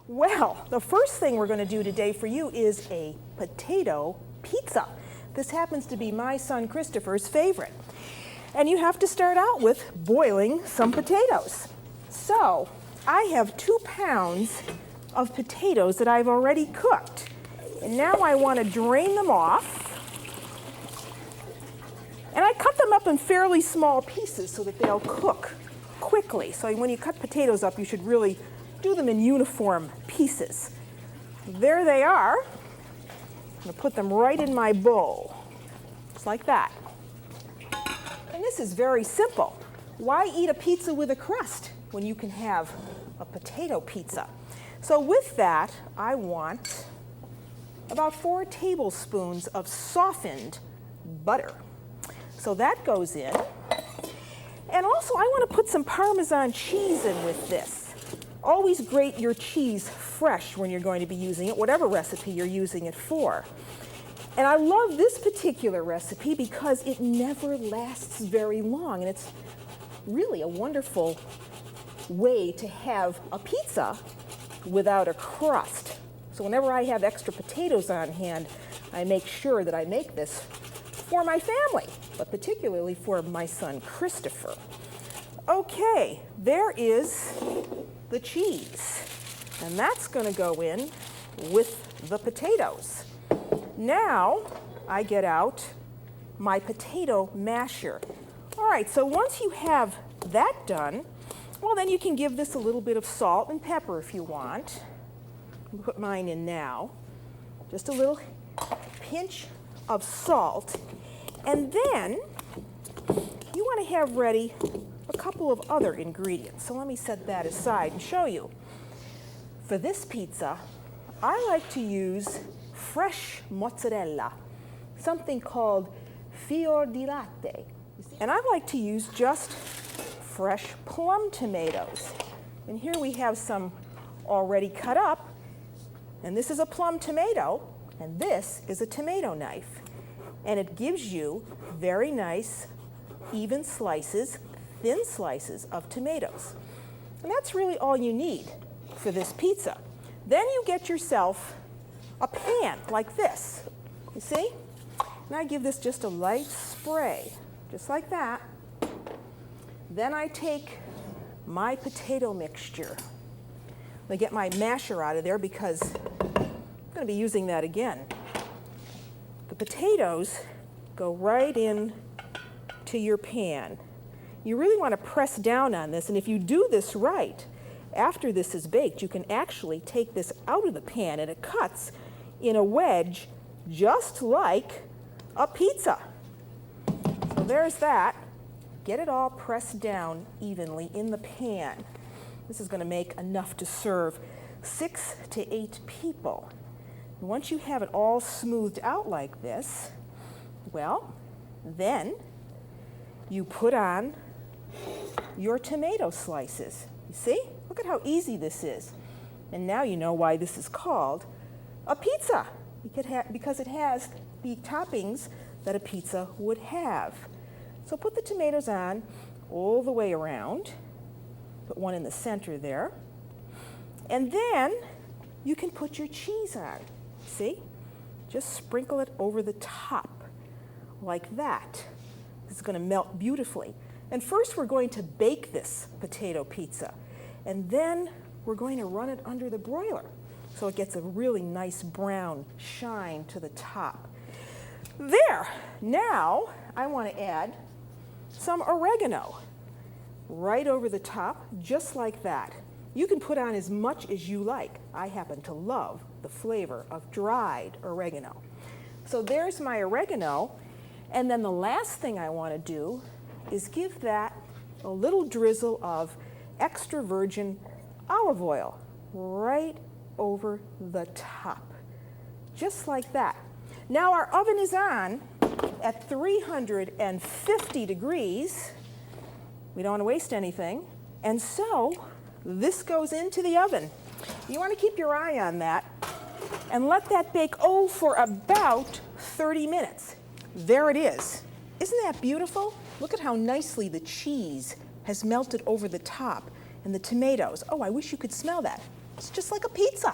Well, the first thing we're going to do today for you is a potato pizza. This happens to be my son Christopher's favorite. And you have to start out with boiling some potatoes. So I have 2 pounds of potatoes that I've already cooked. And now I want to drain them off. And I cut them up in fairly small pieces so that they'll cook quickly. So when you cut potatoes up, you should really do them in uniform pieces. There they are. I'm going to put them right in my bowl, just like that. And this is very simple. Why eat a pizza with a crust when you can have a potato pizza? So with that, I want about 4 tablespoons of softened butter. So that goes in. And also I want to put some Parmesan cheese in with this. Always grate your cheese fresh when you're going to be using it, whatever recipe you're using it for. And I love this particular recipe because it never lasts very long, and it's really a wonderful way to have a pizza without a crust. So whenever I have extra potatoes on hand, I make sure that I make this for my family, but particularly for my son Christopher. Okay, there is the cheese, and that's going to go in with the potatoes. Now I get out my potato masher. All right, so once you have that done, well, then you can give this a little bit of salt and pepper if you want. I'll put mine in now. Just a little pinch of salt. And then you want to have ready a couple of other ingredients. So let me set that aside and show you. For this pizza, I like to use fresh mozzarella, something called fior di latte. And I like to use just fresh plum tomatoes. And here we have some already cut up. And this is a plum tomato, and this is a tomato knife. And it gives you very nice, even slices, thin slices of tomatoes. And that's really all you need for this pizza. Then you get yourself a pan like this, you see? And I give this just a light spray, just like that. Then I take my potato mixture. I get my masher out of there because I'm going to be using that again. The potatoes go right in to your pan. You really want to press down on this, and if you do this right, after this is baked, you can actually take this out of the pan, and it cuts in a wedge just like a pizza. So there's that. Get it all pressed down evenly in the pan. This is going to make enough to serve 6 to 8 people. And once you have it all smoothed out like this, well, then you put on your tomato slices. You see? Look at how easy this is. And now you know why this is called a pizza, because it has the toppings that a pizza would have. So put the tomatoes on all the way around. Put one in the center there. And then you can put your cheese on. See? Just sprinkle it over the top like that. This is going to melt beautifully. And first we're going to bake this potato pizza. And then we're going to run it under the broiler so it gets a really nice brown shine to the top. There! Now I want to add some oregano right over the top, just like that. You can put on as much as you like. I happen to love the flavor of dried oregano. So there's my oregano. And then the last thing I want to do is give that a little drizzle of extra virgin olive oil right over the top, just like that. Now our oven is on at 350 degrees. We don't want to waste anything. And so this goes into the oven. You want to keep your eye on that and let that bake, for about 30 minutes. There it is. Isn't that beautiful? Look at how nicely the cheese has melted over the top and the tomatoes. Oh, I wish you could smell that. It's just like a pizza.